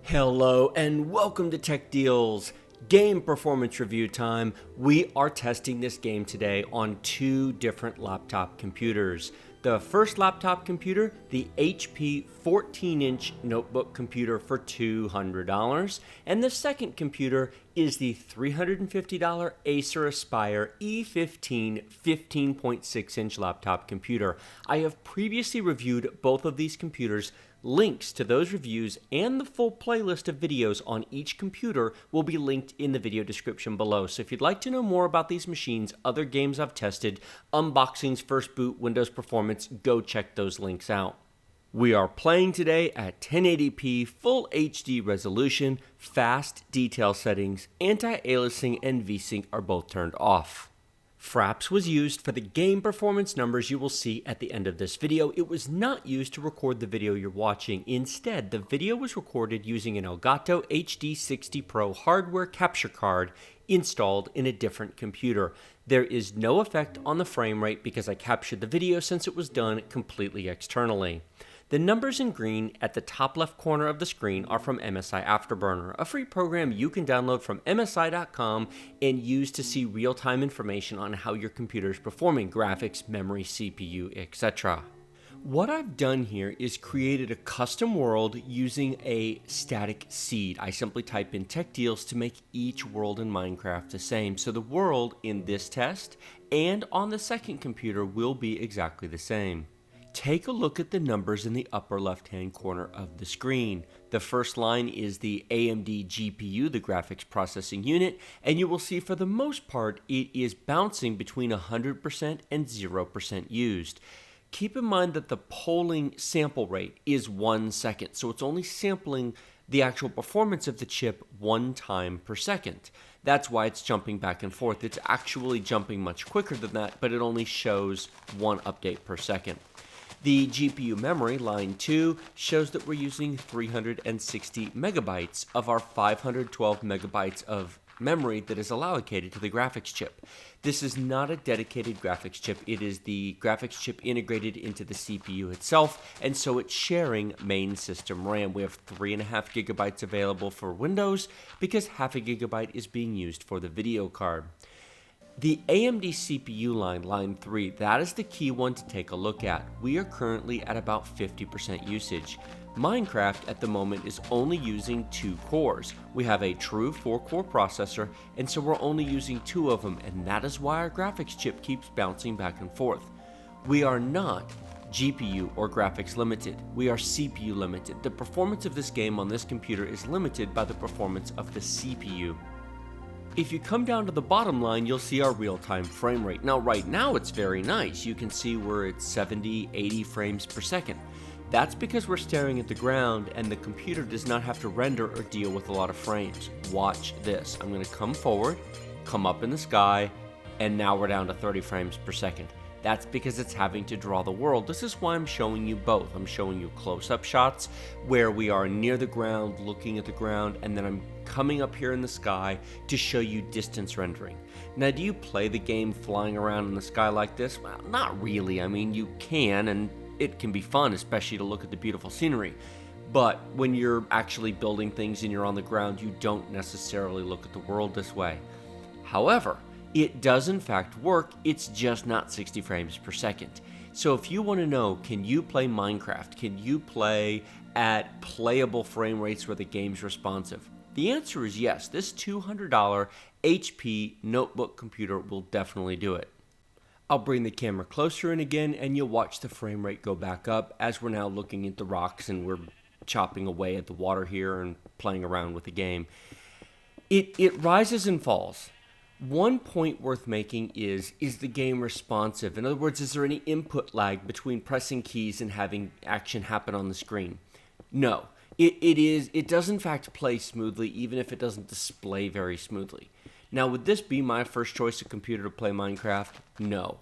Hello and welcome to Tech Deals Game Performance Review time. We are testing this game today on two different laptop computers. The first laptop computer, the HP 14-inch notebook computer for $200, and the second computer is the $350 Acer Aspire E15 15.6-inch laptop computer. I have previously reviewed both of these computers. Links to those reviews and the full playlist of videos on each computer will be linked in the video description below. So if you'd like to know more about these machines, other games I've tested, unboxings, first boot, Windows performance, go check those links out. We are playing today at 1080p full HD resolution, fast detail settings, anti-aliasing and VSync are both turned off. Fraps was used for the game performance numbers you will see at the end of this video. It was not used to record the video you're watching. Instead, the video was recorded using an Elgato HD60 Pro hardware capture card installed in a different computer. There is no effect on the frame rate because I captured the video since it was done completely externally. The numbers in green at the top left corner of the screen are from MSI Afterburner, a free program you can download from MSI.com and use to see real-time information on how your computer is performing, graphics, memory, CPU, etc. What I've done here is created a custom world using a static seed. I simply type in tech deals to make each world in Minecraft the same. So the world in this test and on the second computer will be exactly the same. Take a look at the numbers in the upper left-hand corner of the screen. The first line is the AMD GPU, the graphics processing unit, and you will see for the most part it is bouncing between 100% and 0% used. Keep in mind that the polling sample rate is 1 second, so it's only sampling the actual performance of the chip 1 time per second. That's why it's jumping back and forth. It's actually jumping much quicker than that, but it only shows 1 update per second. The GPU memory, line 2, shows that we're using 360 megabytes of our 512 megabytes of memory that is allocated to the graphics chip. This is not a dedicated graphics chip. It is the graphics chip integrated into the CPU itself, and so it's sharing main system RAM. We have 3.5 gigabytes available for Windows because 0.5 gigabyte is being used for the video card. The AMD CPU line 3, that is the key one to take a look at. We are currently at about 50% usage. Minecraft at the moment is only using 2 cores. We have a true 4-core processor, and so we're only using 2 of them, and that is why our graphics chip keeps bouncing back and forth. We are not GPU or graphics limited. We are CPU limited. The performance of this game on this computer is limited by the performance of the CPU. If you come down to the bottom line, you'll see our real-time frame rate. Now, right now, it's very nice. You can see we're at 70, 80 frames per second. That's because we're staring at the ground and the computer does not have to render or deal with a lot of frames. Watch this. I'm going to come forward, come up in the sky, and now we're down to 30 frames per second. That's because it's having to draw the world. This is why I'm showing you both. I'm showing you close-up shots where we are near the ground, looking at the ground, and then I'm coming up here in the sky to show you distance rendering. Now, do you play the game flying around in the sky like this? Well, not really. I mean, you can, and it can be fun, especially to look at the beautiful scenery. But when you're actually building things and you're on the ground, you don't necessarily look at the world this way. However, it does in fact work, it's just not 60 frames per second. So if you want to know, can you play Minecraft? Can you play at playable frame rates where the game's responsive? The answer is yes. This $200 HP notebook computer will definitely do it. I'll bring the camera closer in again and you'll watch the frame rate go back up as we're now looking at the rocks and we're chopping away at the water here and playing around with the game. It rises and falls. One point worth making is the game responsive? In other words, is there any input lag between pressing keys and having action happen on the screen? No. It does in fact play smoothly, even if it doesn't display very smoothly. Now, would this be my first choice of computer to play Minecraft? No.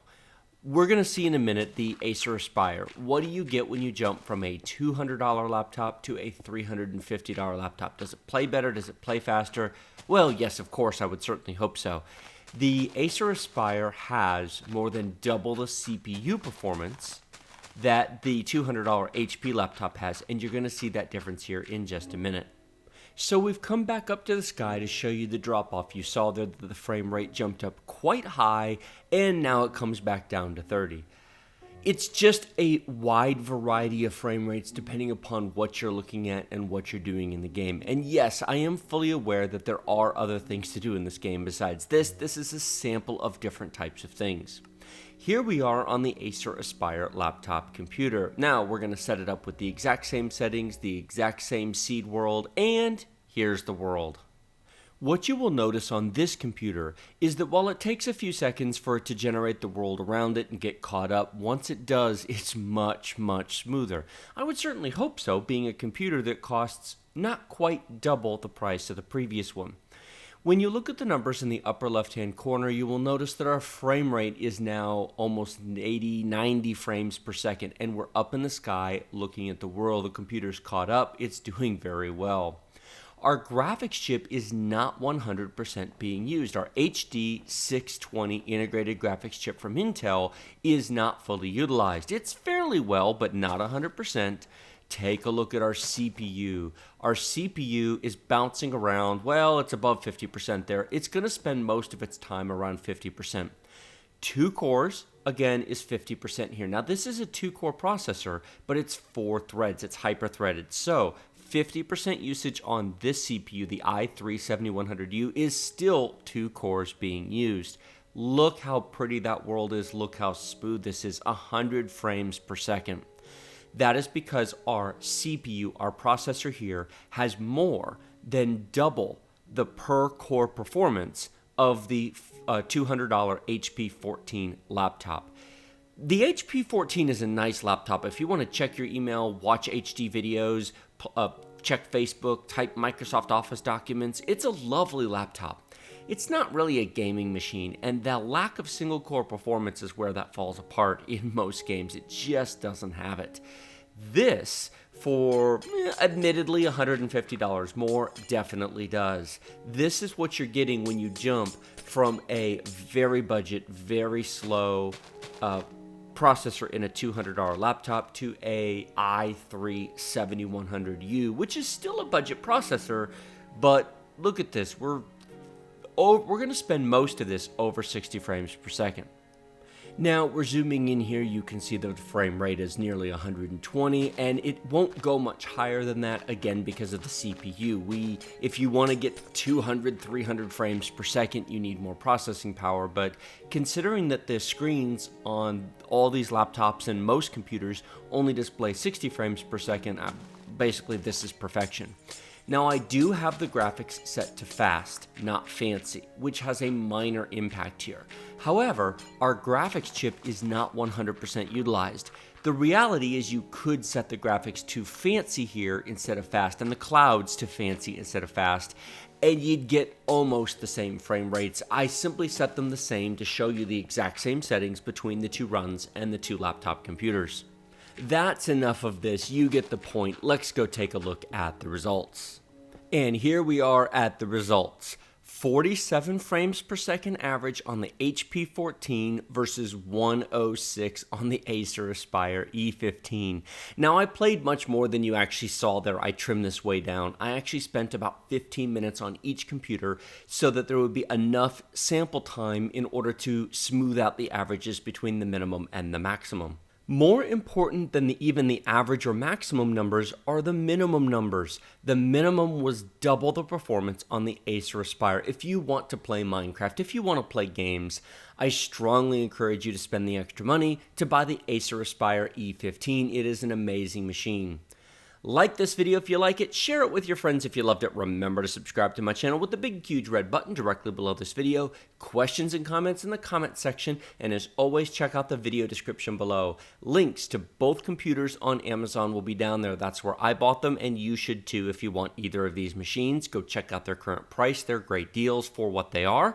We're going to see in a minute the Acer Aspire. What do you get when you jump from a $200 laptop to a $350 laptop? Does it play better? Does it play faster? Well, yes, of course, I would certainly hope so. The Acer Aspire has more than double the CPU performance that the $200 HP laptop has, and you're going to see that difference here in just a minute. So we've come back up to the sky to show you the drop-off. You saw there that the frame rate jumped up quite high, and now it comes back down to 30. It's just a wide variety of frame rates depending upon what you're looking at and what you're doing in the game. And yes, I am fully aware that there are other things to do in this game besides this. This is a sample of different types of things. Here we are on the Acer Aspire laptop computer. Now we're going to set it up with the exact same settings, the exact same seed world, and here's the world. What you will notice on this computer is that while it takes a few seconds for it to generate the world around it and get caught up, once it does, it's much smoother. I would certainly hope so, being a computer that costs not quite double the price of the previous one. When you look at the numbers in the upper left-hand corner, you will notice that our frame rate is now almost 80, 90 frames per second, and we're up in the sky looking at the world. The computer's caught up. It's doing very well. Our graphics chip is not 100% being used. Our HD 620 integrated graphics chip from Intel is not fully utilized. It's fairly well, but not 100%. Take a look at our CPU. Our CPU is bouncing around. Well, it's above 50% there. It's going to spend most of its time around 50%. 2 cores, again, is 50% here. Now, this is a 2-core processor, but it's 4 threads. It's hyper-threaded. So 50% usage on this CPU, the i3-7100U, is still 2 cores being used. Look how pretty that world is. Look how smooth this is, 100 frames per second. That is because our CPU, our processor here, has more than double the per core performance of the $200 HP 14 laptop. The HP 14 is a nice laptop. If you want to check your email, watch HD videos, check Facebook, type Microsoft Office documents, it's a lovely laptop. It's not really a gaming machine, and the lack of single-core performance is where that falls apart in most games. It just doesn't have it. This, for admittedly $150 more, definitely does. This is what you're getting when you jump from a very budget, very slow processor in a $200 laptop to a i3-7100U, which is still a budget processor, but look at this. We're going to spend most of this over 60 frames per second. Now, we're zooming in here. You can see the frame rate is nearly 120, and it won't go much higher than that, again, because of the CPU. If you want to get 200, 300 frames per second, you need more processing power, but considering that the screens on all these laptops and most computers only display 60 frames per second, basically this is perfection. Now, I do have the graphics set to fast, not fancy, which has a minor impact here. However, our graphics chip is not 100% utilized. The reality is you could set the graphics to fancy here instead of fast, and the clouds to fancy instead of fast, and you'd get almost the same frame rates. I simply set them the same to show you the exact same settings between the 2 runs and the 2 laptop computers. That's enough of this. You get the point. Let's go take a look at the results. And here we are at the results. 47 frames per second average on the HP 14 versus 106 on the Acer Aspire E15. Now, I played much more than you actually saw there. I trimmed this way down. I actually spent about 15 minutes on each computer so that there would be enough sample time in order to smooth out the averages between the minimum and the maximum. More important than even the average or maximum numbers are the minimum numbers. The minimum was double the performance on the Acer Aspire. If you want to play Minecraft, if you want to play games, I strongly encourage you to spend the extra money to buy the Acer Aspire E15. It is an amazing machine. Like this video if you like it, share it with your friends if you loved it. Remember to subscribe to my channel with the big huge red button directly below this video. Questions and comments in the comment section, and as always, check out the video description below. Links to both computers on Amazon will be down there. That's where I bought them, and you should too if you want either of these machines. Go check out their current price. They're great deals for what they are.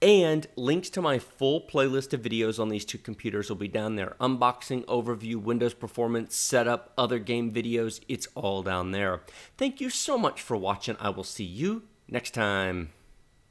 And links to my full playlist of videos on these 2 computers will be down there. Unboxing, overview, Windows performance, setup, other game videos, it's all down there. Thank you so much for watching. I will see you next time.